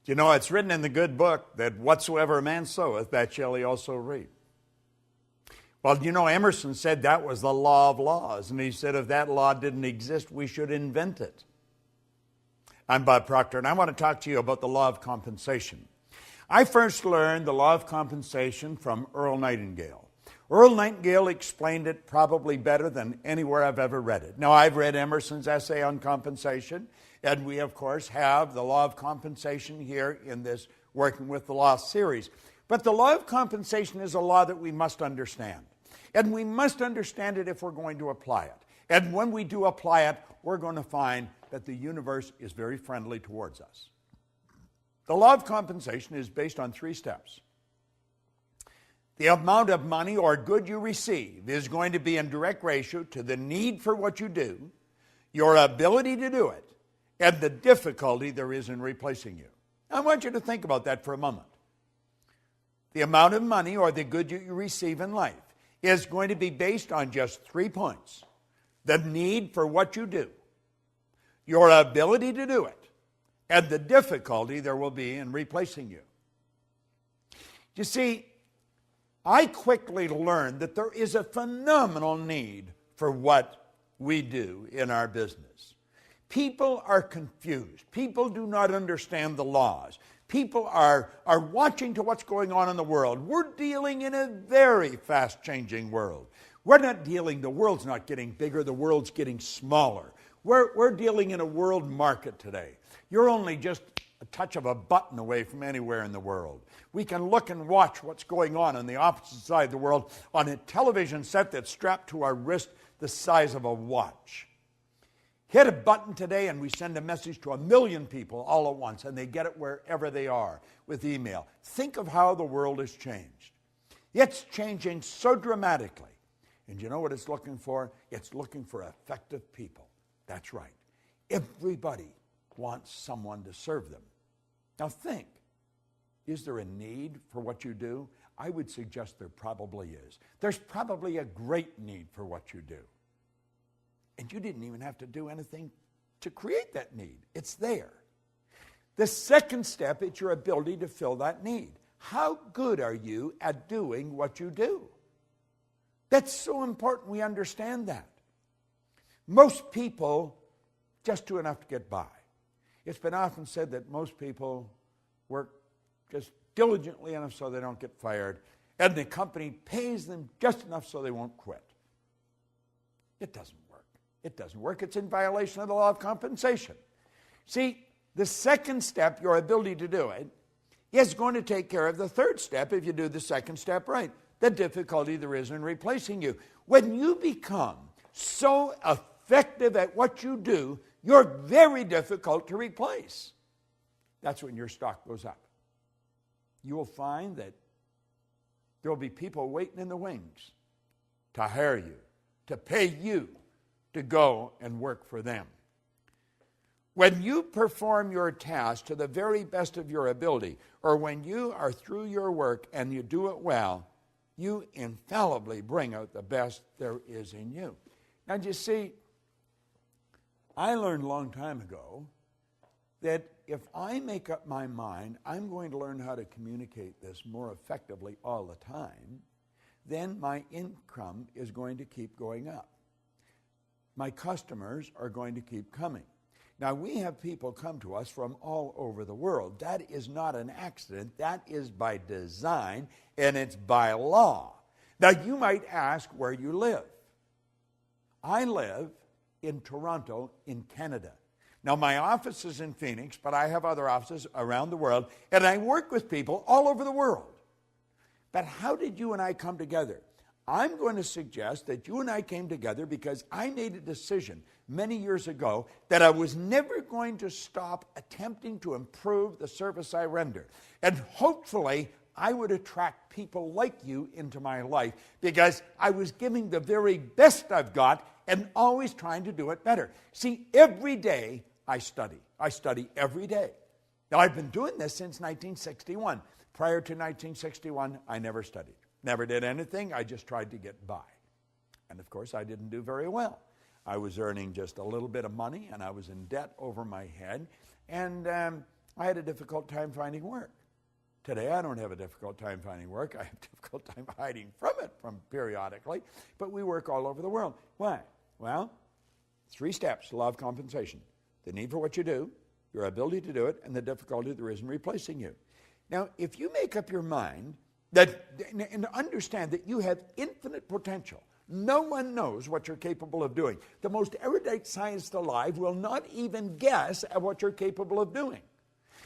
You know, it's written in the good book that whatsoever a man soweth, that shall he also reap. Well, you know, Emerson said that was the law of laws. And he said if that law didn't exist, we should invent it. I'm Bob Proctor, and I want to talk to you about the law of compensation. I first learned the law of compensation from Earl Nightingale. Earl Nightingale explained it probably better than anywhere I've ever read it. Now, I've read Emerson's essay on compensation, and we, of course, have the law of compensation here in this Working with the Law series. But the law of compensation is a law that we must understand. And we must understand it if we're going to apply it. And when we do apply it, we're going to find that the universe is very friendly towards us. The law of compensation is based on 3 steps. The amount of money or good you receive is going to be in direct ratio to the need for what you do, your ability to do it, and the difficulty there is in replacing you. I want you to think about that for a moment. The amount of money or the good you receive in life is going to be based on just 3 points. The need for what you do, your ability to do it, and the difficulty there will be in replacing you. You see, I quickly learned that there is a phenomenal need for what we do in our business. People are confused. People do not understand the laws. People are watching to what's going on in the world. We're dealing in a very fast-changing world. The world's not getting bigger, the world's getting smaller. We're dealing in a world market today. You're only just a touch of a button away from anywhere in the world. We can look and watch what's going on the opposite side of the world on a television set that's strapped to our wrist the size of a watch. Hit a button today and we send a message to 1 million people all at once, and they get it wherever they are with email. Think of how the world has changed. It's changing so dramatically. And you know what it's looking for? It's looking for effective people. That's right. Everybody wants someone to serve them. Now think, is there a need for what you do? I would suggest there probably is. There's probably a great need for what you do. And you didn't even have to do anything to create that need. It's there. The second step is your ability to fill that need. How good are you at doing what you do? That's so important we understand that. Most people just do enough to get by. It's been often said that most people work just diligently enough so they don't get fired, and the company pays them just enough so they won't quit. It doesn't work. It doesn't work. It's in violation of the law of compensation. See, the second step, your ability to do it, is going to take care of the third step if you do the second step right, the difficulty there is in replacing you. When you become so effective at what you do, you're very difficult to replace. That's when your stock goes up. You will find that there will be people waiting in the wings to hire you, to pay you to go and work for them. When you perform your task to the very best of your ability, or when you are through your work and you do it well, you infallibly bring out the best there is in you. Now, you see, I learned a long time ago that if I make up my mind, I'm going to learn how to communicate this more effectively all the time, then my income is going to keep going up. My customers are going to keep coming. Now, we have people come to us from all over the world. That is not an accident. That is by design, and it's by law. Now, you might ask where you live. I live in Toronto, in Canada. Now, my office is in Phoenix, but I have other offices around the world, and I work with people all over the world. But how did you and I come together? I'm going to suggest that you and I came together because I made a decision many years ago that I was never going to stop attempting to improve the service I render. And hopefully, I would attract people like you into my life because I was giving the very best I've got and always trying to do it better. See, every day I study. I study every day. Now, I've been doing this since 1961. Prior to 1961, I never studied. Never did anything. I just tried to get by. And of course, I didn't do very well. I was earning just a little bit of money, and I was in debt over my head. And I had a difficult time finding work. Today, I don't have a difficult time finding work. I have a difficult time hiding from it periodically, but we work all over the world. Why? Well, 3 steps, law of compensation. The need for what you do, your ability to do it, and the difficulty there is in replacing you. Now, if you make up your mind that, and understand that you have infinite potential, no one knows what you're capable of doing. The most erudite scientist alive will not even guess at what you're capable of doing.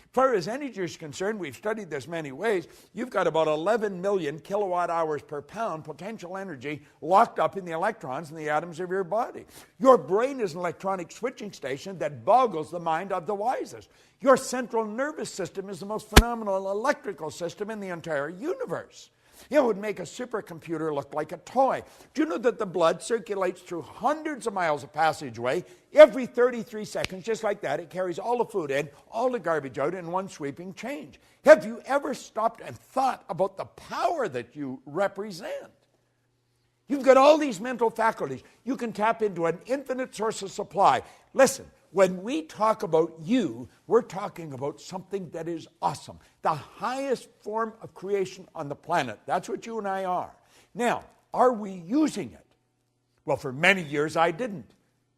As far as energy is concerned, we've studied this many ways. You've got about 11 million kilowatt hours per pound potential energy locked up in the electrons in the atoms of your body. Your brain is an electronic switching station that boggles the mind of the wisest. Your central nervous system is the most phenomenal electrical system in the entire universe. It would make a supercomputer look like a toy. Do you know that the blood circulates through hundreds of miles of passageway every 33 seconds, just like that? It carries all the food in, all the garbage out in one sweeping change. Have you ever stopped and thought about the power that you represent? You've got all these mental faculties. You can tap into an infinite source of supply. Listen, when we talk about you, we're talking about something that is awesome. The highest form of creation on the planet. That's what you and I are. Now, are we using it? Well, for many years I didn't.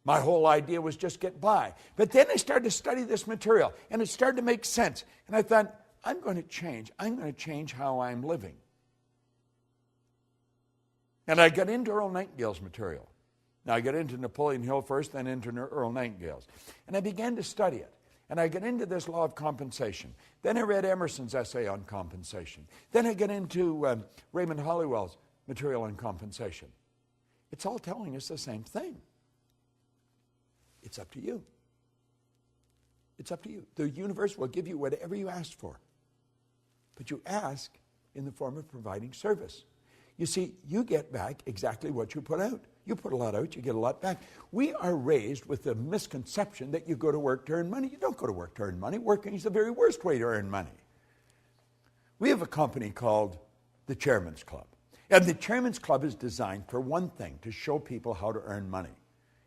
My whole idea was just get by. But then I started to study this material, and it started to make sense. And I thought, I'm going to change. I'm going to change how I'm living. And I got into Earl Nightingale's material. Now, I got into Napoleon Hill first, then into Earl Nightingale's. And I began to study it. And I got into this law of compensation. Then I read Emerson's essay on compensation. Then I got into Raymond Hollywell's material on compensation. It's all telling us the same thing. It's up to you. It's up to you. The universe will give you whatever you ask for. But you ask in the form of providing service. You see, you get back exactly what you put out. You put a lot out, you get a lot back. We are raised with the misconception that you go to work to earn money. You don't go to work to earn money. Working is the very worst way to earn money. We have a company called the Chairman's Club. And the Chairman's Club is designed for one thing, to show people how to earn money.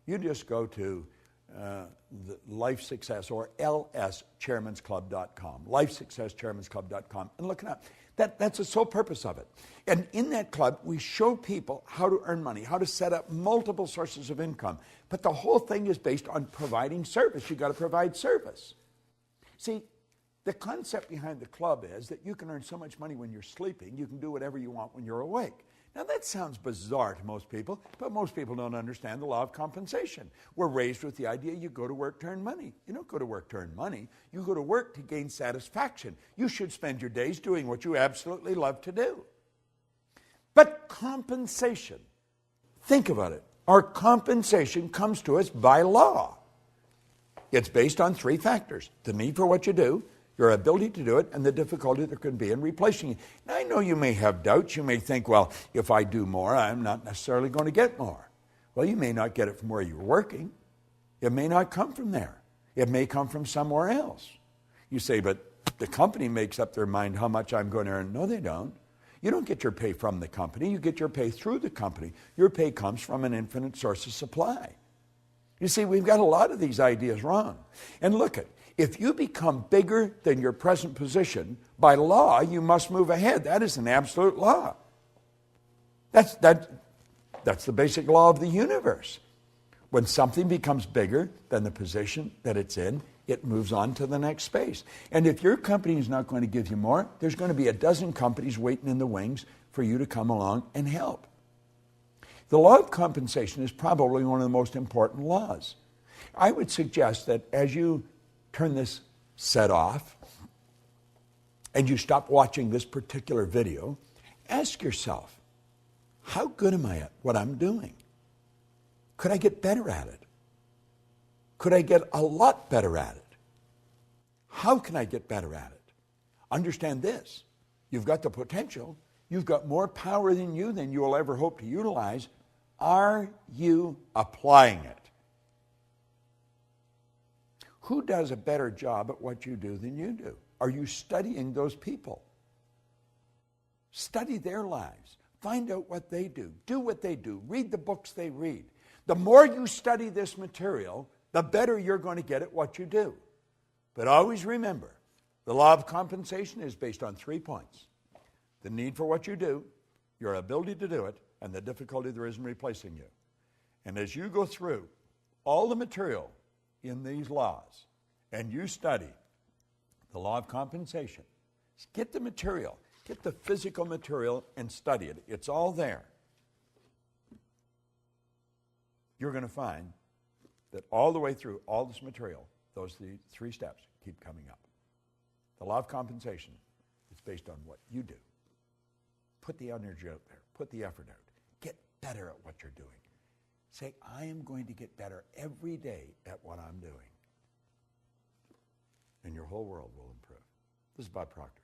You just go to the Life Success or lschairmansclub.com, lifesuccesschairmansclub.com, and look it up. That's the sole purpose of it. And in that club, we show people how to earn money, how to set up multiple sources of income. But the whole thing is based on providing service. You've got to provide service. See, the concept behind the club is that you can earn so much money when you're sleeping, you can do whatever you want when you're awake. Now, that sounds bizarre to most people, but most people don't understand the law of compensation. We're raised with the idea you go to work to earn money. You don't go to work to earn money. You go to work to gain satisfaction. You should spend your days doing what you absolutely love to do. But compensation, think about it. Our compensation comes to us by law. It's based on 3 factors: the need for what you do, your ability to do it, and the difficulty there could be in replacing it. Now, I know you may have doubts. You may think, well, if I do more, I'm not necessarily going to get more. Well, you may not get it from where you're working. It may not come from there. It may come from somewhere else. You say, but the company makes up their mind how much I'm going to earn. No, they don't. You don't get your pay from the company. You get your pay through the company. Your pay comes from an infinite source of supply. You see, we've got a lot of these ideas wrong. And look at, if you become bigger than your present position, by law, you must move ahead. That is an absolute law. That's the basic law of the universe. When something becomes bigger than the position that it's in, it moves on to the next space. And if your company is not going to give you more, there's going to be a dozen companies waiting in the wings for you to come along and help. The law of compensation is probably one of the most important laws. I would suggest that as you turn this set off and you stop watching this particular video, ask yourself, how good am I at what I'm doing? Could I get better at it? Could I get a lot better at it? How can I get better at it? Understand this. You've got the potential. You've got more power than you will ever hope to utilize. Are you applying it? Who does a better job at what you do than you do? Are you studying those people? Study their lives. Find out what they do. Do what they do. Read the books they read. The more you study this material, the better you're going to get at what you do. But always remember, The law of compensation is based on 3 points: the need for what you do, your ability to do it, and the difficulty there is in replacing you. And as you go through all the material in these laws and you study the law of compensation, get the material, get the physical material and study it. It's all there. You're going to find that all the way through all this material, those 3 steps keep coming up. The law of compensation is based on what you do. Put the energy out there. Put the effort out. Get better at what you're doing. Say, I am going to get better every day at what I'm doing. And your whole world will improve. This is Bob Proctor.